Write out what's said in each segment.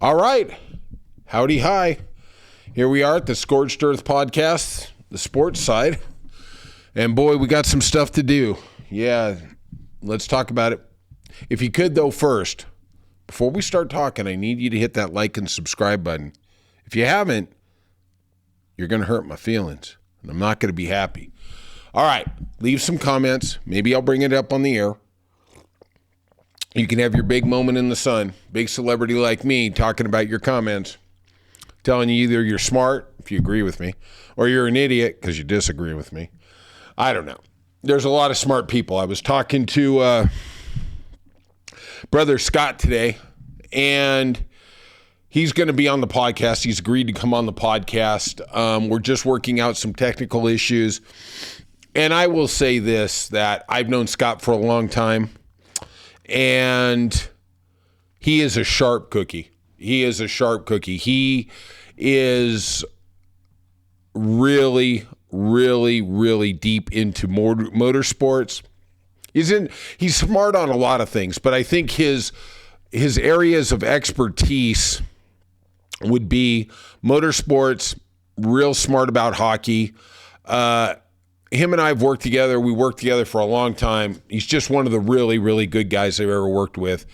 All right. Howdy, hi. Here we are at the Scorched Earth podcast, the sports side. And boy, we got some stuff to do. Yeah, let's talk about it. If you could, though, first, before we start talking, I need you to hit that like and subscribe button. If you haven't, you're going to hurt my feelings, and I'm not going to be happy. All right, leave some comments. Maybe I'll bring it up on the air. You can have your big moment in the sun, big celebrity like me talking about your comments, telling you either you're smart, if you agree with me, or you're an idiot because you disagree with me. I don't know. There's a lot of smart people. I was talking to Brother Scott today, and he's going to be on the podcast. He's agreed to come on the podcast. We're just working out some technical issues. And I will say this, that I've known Scott for a long time. And he is a sharp cookie. He is really, really, really deep into motorsports. He's smart on a lot of things, but I think his areas of expertise would be motorsports, real smart about hockey. Him and I have worked together. We worked together for a long time. He's just one of the really, really good guys I've ever worked with.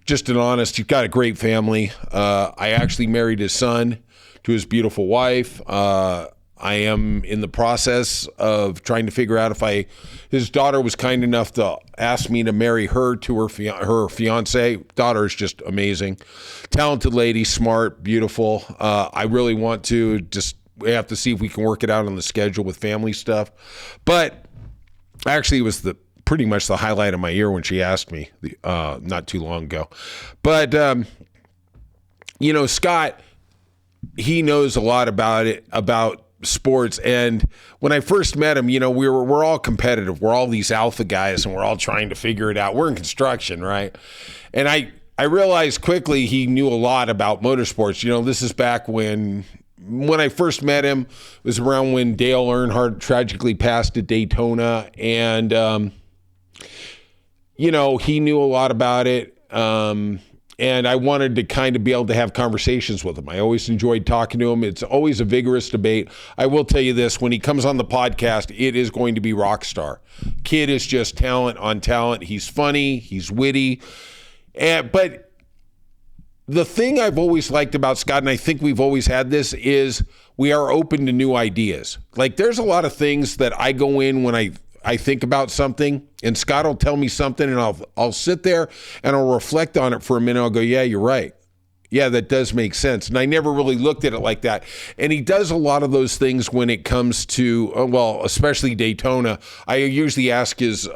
Just an honest, he's got a great family. I actually married his son to his beautiful wife. I am in the process of trying to figure out if his daughter was kind enough to ask me to marry her to her fiance. Daughter is just amazing. Talented lady, smart, beautiful. I really want to just, we have to see if we can work it out on the schedule with family stuff. But actually, it was pretty much the highlight of my year when she asked me not too long ago. But, Scott, he knows a lot about sports. And when I first met him, we're all competitive. We're all these alpha guys, and we're all trying to figure it out. We're in construction, right? And I realized quickly he knew a lot about motorsports. This is back when I first met him, it was around when Dale Earnhardt tragically passed at Daytona. And, he knew a lot about it. And I wanted to kind of be able to have conversations with him. I always enjoyed talking to him. It's always a vigorous debate. I will tell you this, when he comes on the podcast, it is going to be rock star. Kid is just talent on talent. He's funny. He's witty. But the thing I've always liked about Scott, and I think we've always had this, is we are open to new ideas. Like, there's a lot of things that I go in when I think about something, and Scott will tell me something, and I'll sit there and I'll reflect on it for a minute. I'll go, yeah, you're right. Yeah, that does make sense. And I never really looked at it like that. And he does a lot of those things when it comes to, especially Daytona. I usually ask his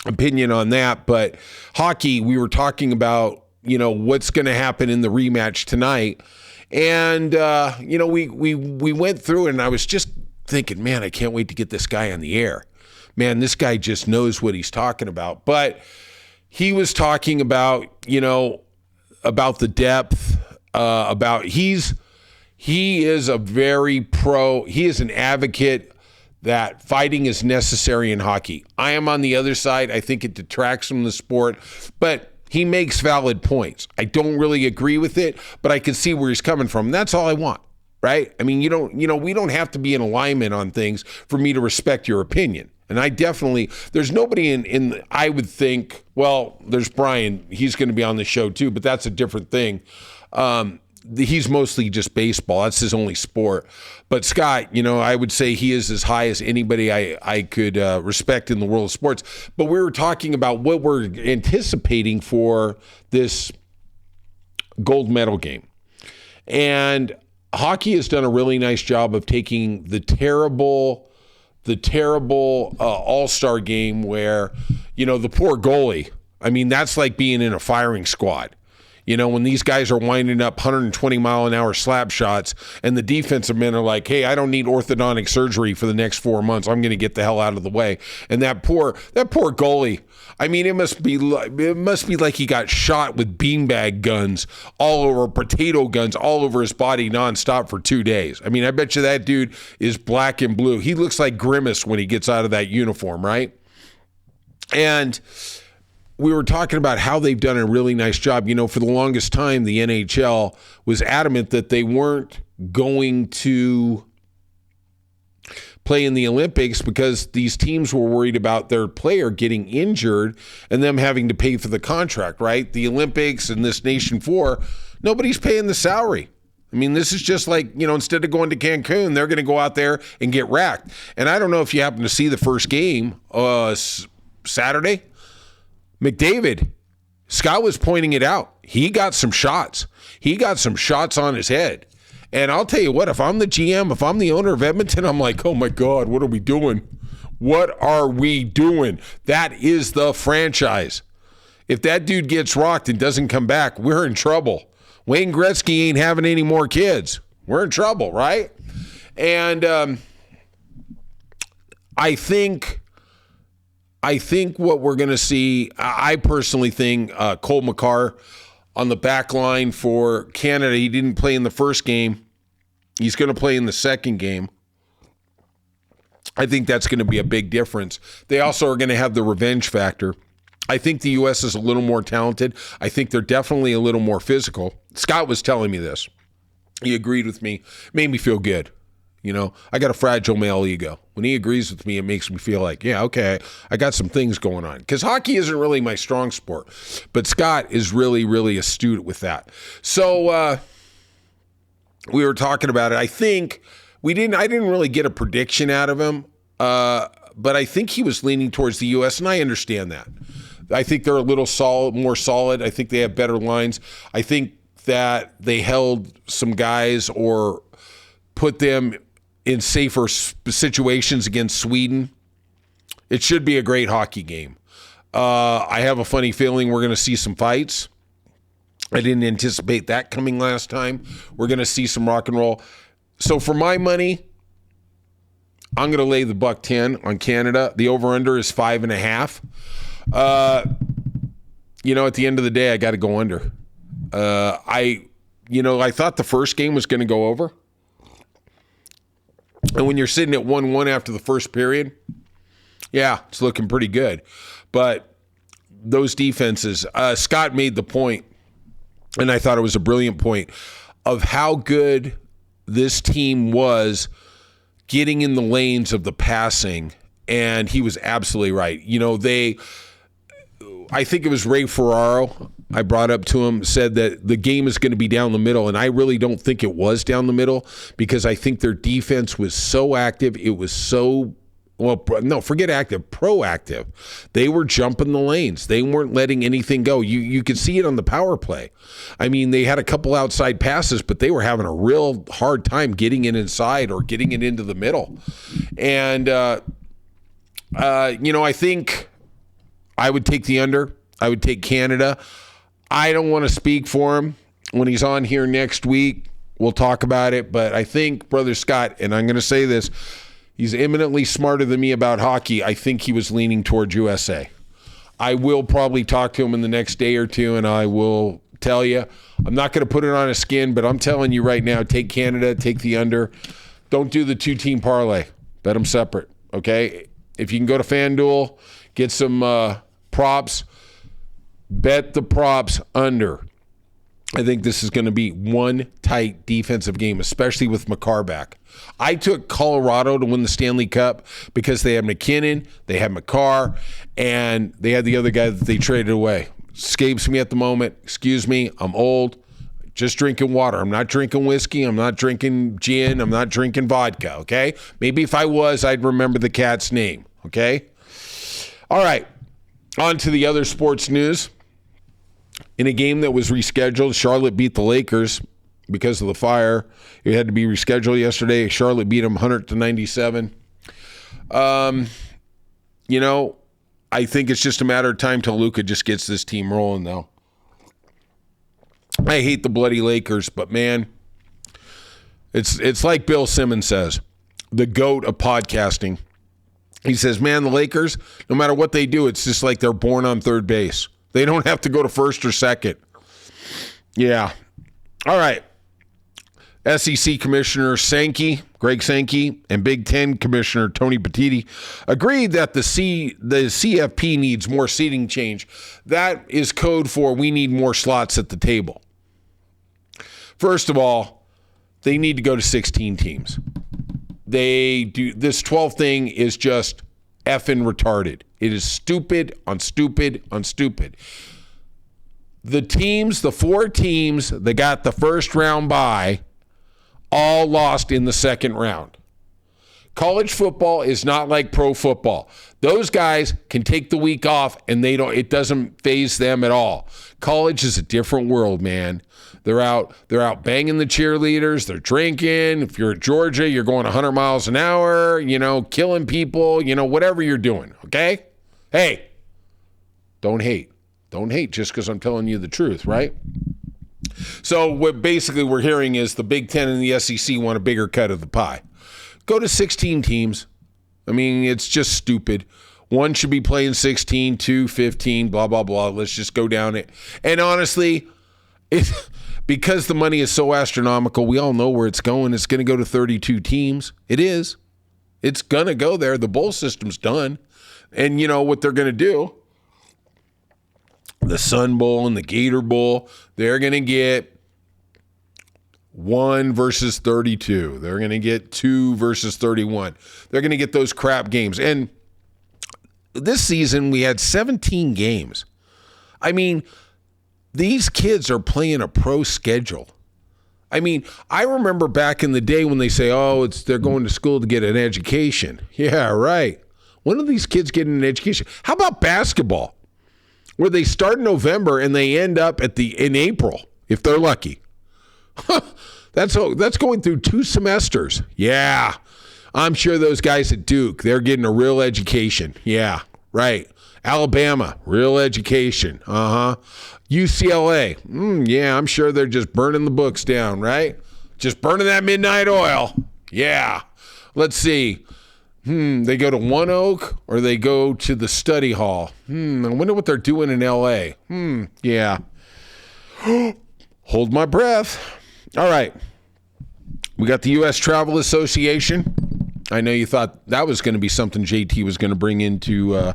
opinion on that. But hockey, we were talking about, what's going to happen in the rematch tonight. And, we went through it, and I was just thinking, man, I can't wait to get this guy on the air. Man, this guy just knows what he's talking about. But he was talking about, about the depth, he is a very he is an advocate that fighting is necessary in hockey. I am on the other side. I think it detracts from the sport, but he makes valid points. I don't really agree with it, but I can see where he's coming from. That's all I want, right? I mean, we don't have to be in alignment on things for me to respect your opinion. And I definitely, there's nobody I would think, there's Brian. He's going to be on the show too, but that's a different thing. He's mostly just baseball. That's his only sport. But Scott, I would say he is as high as anybody I could respect in the world of sports. But we were talking about what we're anticipating for this gold medal game. And hockey has done a really nice job of taking the terrible all-star game where, the poor goalie, I mean, that's like being in a firing squad. When these guys are winding up 120-mile-an-hour slap shots and the defensive men are like, hey, I don't need orthodontic surgery for the next 4 months. I'm going to get the hell out of the way. And that poor goalie, I mean, it must be like he got shot with beanbag guns potato guns all over his body nonstop for 2 days. I mean, I bet you that dude is black and blue. He looks like Grimace when he gets out of that uniform, right? And we were talking about how they've done a really nice job. For the longest time, the NHL was adamant that they weren't going to play in the Olympics because these teams were worried about their player getting injured and them having to pay for the contract, right? The Olympics and this Nation 4, nobody's paying the salary. I mean, this is just like, instead of going to Cancun, they're going to go out there and get racked. And I don't know if you happen to see the first game Saturday. McDavid, Scott was pointing it out. He got some shots. He got some shots on his head. And I'll tell you what, if I'm the GM, if I'm the owner of Edmonton, I'm like, oh my God, what are we doing? What are we doing? That is the franchise. If that dude gets rocked and doesn't come back, we're in trouble. Wayne Gretzky ain't having any more kids. We're in trouble, right? And I think what we're going to see, I personally think Cole Makar on the back line for Canada, he didn't play in the first game. He's going to play in the second game. I think that's going to be a big difference. They also are going to have the revenge factor. I think the U.S. is a little more talented. I think they're definitely a little more physical. Scott was telling me this. He agreed with me. Made me feel good. I got a fragile male ego. When he agrees with me, it makes me feel like, yeah, okay, I got some things going on. Because hockey isn't really my strong sport. But Scott is really, really astute with that. So we were talking about it. I think I didn't really get a prediction out of him. But I think he was leaning towards the U.S., and I understand that. I think they're a little more solid. I think they have better lines. I think that they held some guys or put them in safer situations against Sweden. It should be a great hockey game. I have a funny feeling we're going to see some fights. I didn't anticipate that coming last time. We're going to see some rock and roll. So for my money, I'm going to lay the $1.10 on Canada. The over-under is 5.5. At the end of the day, I got to go under. I thought the first game was going to go over. And when you're sitting at 1-1 after the first period, yeah, it's looking pretty good. But those defenses, Scott made the point, and I thought it was a brilliant point, of how good this team was getting in the lanes of the passing, and he was absolutely right. I think it was Ray Ferraro, I brought up to him, said that the game is going to be down the middle, and I really don't think it was down the middle because I think their defense was so active. It was so, forget active, proactive. They were jumping the lanes. They weren't letting anything go. You could see it on the power play. I mean, they had a couple outside passes, but they were having a real hard time getting it inside or getting it into the middle. And, I think I would take the under. I would take Canada. I don't want to speak for him. When he's on here next week, we'll talk about it. But I think Brother Scott, and I'm going to say this, he's eminently smarter than me about hockey. I think he was leaning towards USA. I will probably talk to him in the next day or two, and I will tell you. I'm not going to put it on his skin, but I'm telling you right now, take Canada, take the under. Don't do the two-team parlay. Bet them separate, okay? If you can go to FanDuel, get some props, bet the props under. I think this is going to be one tight defensive game, especially with Makar back. I took Colorado to win the Stanley Cup because they had McKinnon, they had Makar, and they had the other guy that they traded away. Escapes me at the moment. Excuse me, I'm old. Just drinking water. I'm not drinking whiskey. I'm not drinking gin. I'm not drinking vodka, okay? Maybe if I was, I'd remember the cat's name, okay? All right, on to the other sports news. In a game that was rescheduled, Charlotte beat the Lakers because of the fire. It had to be rescheduled yesterday. Charlotte beat them 100-97. I think it's just a matter of time till Luka just gets this team rolling, though. I hate the bloody Lakers, but, man, it's like Bill Simmons says, the GOAT of podcasting. He says, man, the Lakers, no matter what they do, it's just like they're born on third base. They don't have to go to first or second. Yeah. All right. SEC Commissioner Greg Sankey, and Big Ten Commissioner Tony Petitti agreed that the CFP needs more seating change. That is code for we need more slots at the table. First of all, they need to go to 16 teams. This 12 thing is just effing retarded. It is stupid on stupid on stupid. The 4 teams that got the first round bye all lost in the second round. College football is not like pro football. Those guys can take the week off and it doesn't faze them at all. College is a different world, man. They're out banging the cheerleaders, they're drinking. If you're at Georgia, you're going 100 miles an hour, killing people, whatever you're doing, okay? Hey, don't hate. Don't hate just because I'm telling you the truth, right? So what basically we're hearing is the Big Ten and the SEC want a bigger cut of the pie. Go to 16 teams. I mean, it's just stupid. One should be playing 16, 2, 15, blah, blah, blah. Let's just go down it. And honestly, because the money is so astronomical, we all know where it's going. It's going to go to 32 teams. It is. It's going to go there. The bowl system's done. And you know what they're going to do? The Sun Bowl and the Gator Bowl, they're going to get 1 versus 32. They're going to get 2 versus 31. They're going to get those crap games. And this season, we had 17 games. I mean, these kids are playing a pro schedule. I mean, I remember back in the day when they say, they're going to school to get an education. Yeah, right. When are these kids getting an education? How about basketball? Where they start in November and they end up in April, if they're lucky. That's going through 2 semesters. Yeah, I'm sure those guys at Duke, they're getting a real education. Yeah, right. Alabama, real education. UCLA, yeah, I'm sure they're just burning the books down, right? Just burning that midnight oil. Yeah. Let's see. They go to One Oak or they go to the study hall. I wonder what they're doing in LA. Yeah. Hold my breath. All right. We got the U.S. Travel Association. I know you thought that was going to be something JT was going to bring into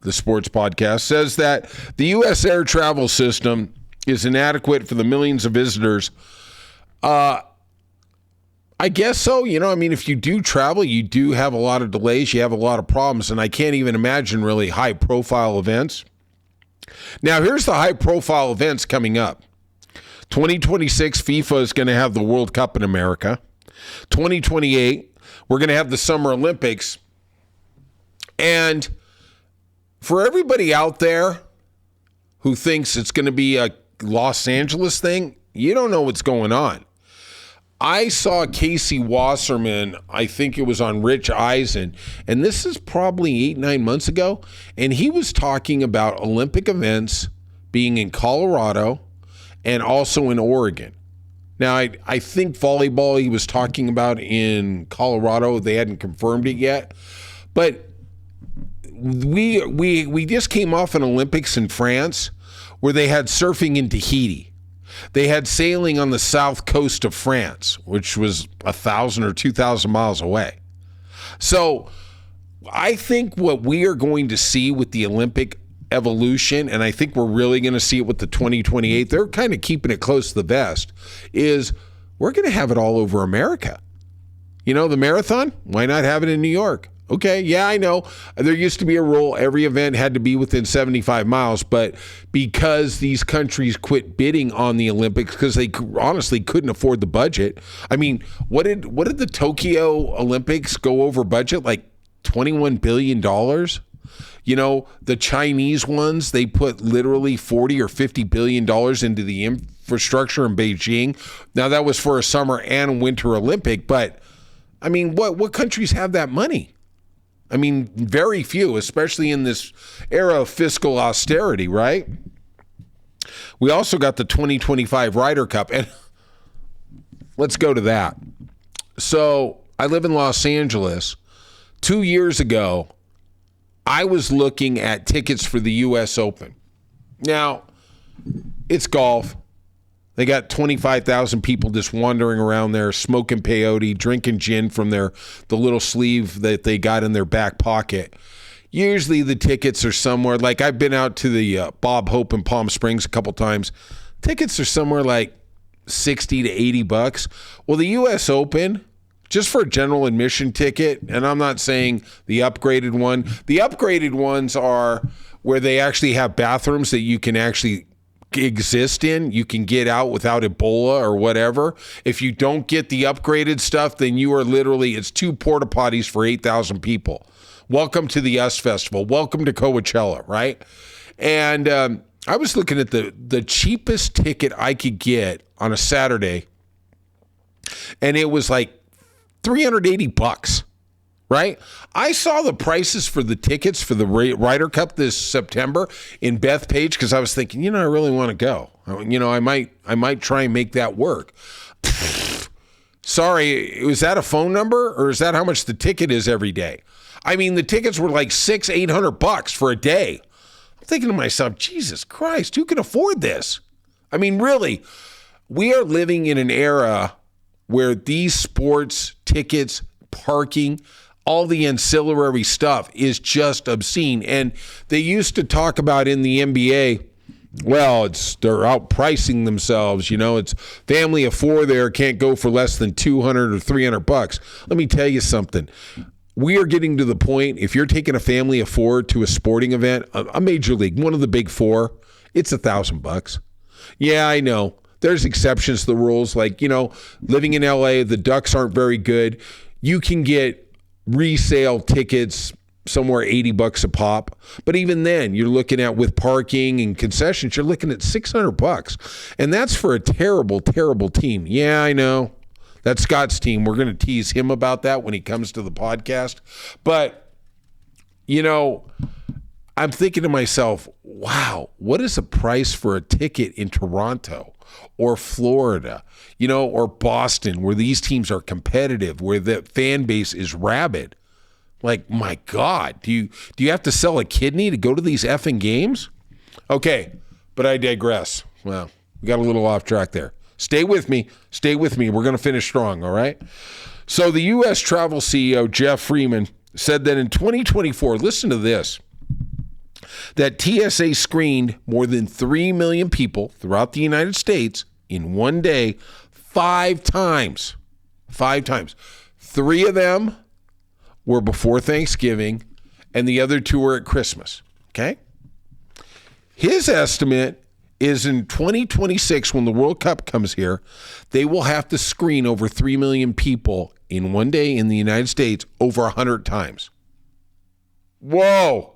the sports podcast. Says that the U.S. air travel system is inadequate for the millions of visitors. I guess so. If you do travel, you do have a lot of delays. You have a lot of problems. And I can't even imagine really high-profile events. Now, here's the high-profile events coming up. 2026, FIFA is going to have the World Cup in America. 2028, we're going to have the Summer Olympics. And for everybody out there who thinks it's going to be a Los Angeles thing, you don't know what's going on. I saw Casey Wasserman, I think it was on Rich Eisen, and this is probably 8-9 months ago, and he was talking about Olympic events being in Colorado and also in Oregon. Now, I think volleyball he was talking about in Colorado. They hadn't confirmed it yet. But we just came off an Olympics in France where they had surfing in Tahiti. They had sailing on the south coast of France, which was 1,000 or 2,000 miles away. So I think what we are going to see with the Olympic evolution, and I think we're really going to see it with the 2028, they're kind of keeping it close to the vest, is we're going to have it all over America. The marathon, why not have it in New York? Okay, yeah, I know. There used to be a rule every event had to be within 75 miles, but because these countries quit bidding on the Olympics because they honestly couldn't afford the budget. I mean, what did the Tokyo Olympics go over budget? Like $21 billion? The Chinese ones, they put literally $40 or $50 billion into the infrastructure in Beijing. Now, that was for a summer and winter Olympic, but I mean, what countries have that money? I mean, very few, especially in this era of fiscal austerity, right? We also got the 2025 Ryder Cup, and let's go to that. So I live in Los Angeles. 2 years ago, I was looking at tickets for the U.S. Open. Now, it's golf. They got 25,000 people just wandering around there, smoking peyote, drinking gin from the little sleeve that they got in their back pocket. Usually the tickets are somewhere, like I've been out to the Bob Hope in Palm Springs a couple times. Tickets are somewhere like 60 to 80 bucks. Well, the U.S. Open, just for a general admission ticket, and I'm not saying the upgraded one. The upgraded ones are where they actually have bathrooms that you can actually exist in. You can get out without Ebola or whatever. If you don't get the upgraded stuff, then you are literally, it's 2 porta potties for 8,000 people. Welcome to the US Festival. Welcome to Coachella, right? And I was looking at the cheapest ticket I could get on a Saturday, and it was like $380, right? I saw the prices for the tickets for the Ryder Cup this September in Bethpage because I was thinking, I really want to go. I might try and make that work. Sorry, was that a phone number or is that how much the ticket is every day? I mean, the tickets were like $600-800 for a day. I'm thinking to myself, Jesus Christ, who can afford this? I mean, really, we are living in an era where these sports tickets, parking, all the ancillary stuff is just obscene. And they used to talk about in the NBA, well, they're outpricing themselves. It's family of 4 there can't go for less than $200 or $300. Let me tell you something. We are getting to the point, if you're taking a family of 4 to a sporting event, a major league, one of the big 4, it's $1,000. Yeah, I know. There's exceptions to the rules. Like, living in LA, the Ducks aren't very good. You can get resale tickets somewhere $80 a pop. But even then, you're looking at, with parking and concessions, you're looking at $600. And that's for a terrible, terrible team. Yeah, I know. That's Scott's team. We're going to tease him about that when he comes to the podcast. But, I'm thinking to myself, wow, what is the price for a ticket in Toronto or Florida, or Boston, where these teams are competitive, where the fan base is rabid? Like, my God, do you have to sell a kidney to go to these effing games? Okay, but I digress. Well, we got a little off track there. Stay with me. We're going to finish strong, all right? So the U.S. travel CEO, Jeff Freeman, said that in 2024, listen to this, that TSA screened more than 3 million people throughout the United States in one day 5 times. 5 times. 3 of them were before Thanksgiving, and the other 2 were at Christmas, okay? His estimate is in 2026, when the World Cup comes here, they will have to screen over 3 million people in one day in the United States over 100 times. Whoa.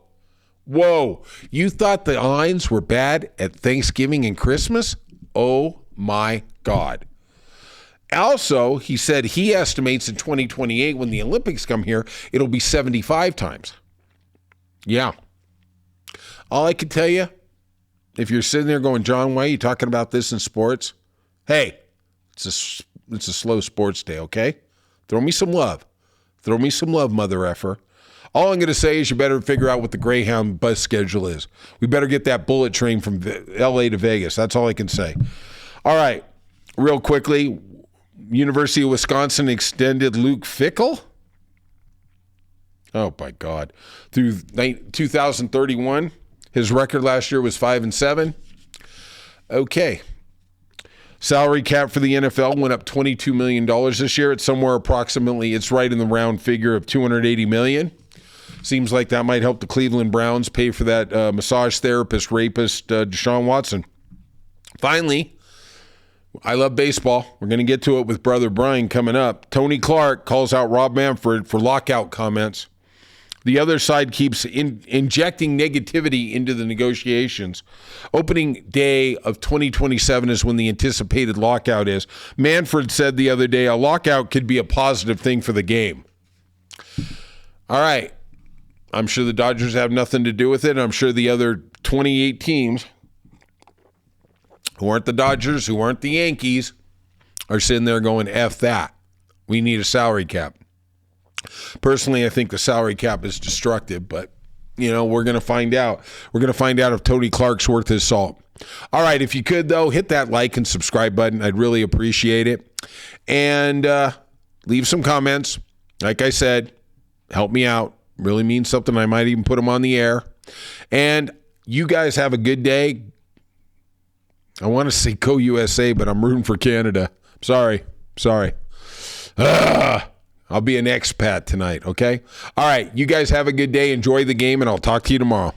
You thought the lines were bad at Thanksgiving and Christmas? Oh my God. Also, he said he estimates in 2028, when the Olympics come here, it'll be 75 times. Yeah. All I can tell you, if you're sitting there going, John, why are you talking about this in sports? Hey, it's a slow sports day, okay? Throw me some love. Mother effer. All I'm going to say is you better figure out what the Greyhound bus schedule is. We better get that bullet train from L.A. to Vegas. That's all I can say. All right, real quickly, University of Wisconsin extended Luke Fickell. Oh, my God. Through 2031. His record last year was 5-7. Okay. Salary cap for the NFL went up $22 million this year. It's somewhere approximately, it's right in the round figure of $280 million. Seems like that might help the Cleveland Browns pay for that massage therapist, rapist, Deshaun Watson. Finally, I love baseball. We're going to get to it with Brother Brian coming up. Tony Clark calls out Rob Manfred for lockout comments. The other side keeps injecting negativity into the negotiations. Opening day of 2027 is when the anticipated lockout is. Manfred said the other day, a lockout could be a positive thing for the game. All right. I'm sure the Dodgers have nothing to do with it. I'm sure the other 28 teams who aren't the Dodgers, who aren't the Yankees, are sitting there going, F that. We need a salary cap. Personally, I think the salary cap is destructive, but, we're going to find out. We're going to find out if Tony Clark's worth his salt. All right, if you could, though, hit that like and subscribe button. I'd really appreciate it. And leave some comments. Like I said, help me out. Really means something. I might even put them on the air. And you guys have a good day. I want to say go USA, but I'm rooting for Canada. Sorry. I'll be an expat tonight, okay? All right, you guys have a good day. Enjoy the game, and I'll talk to you tomorrow.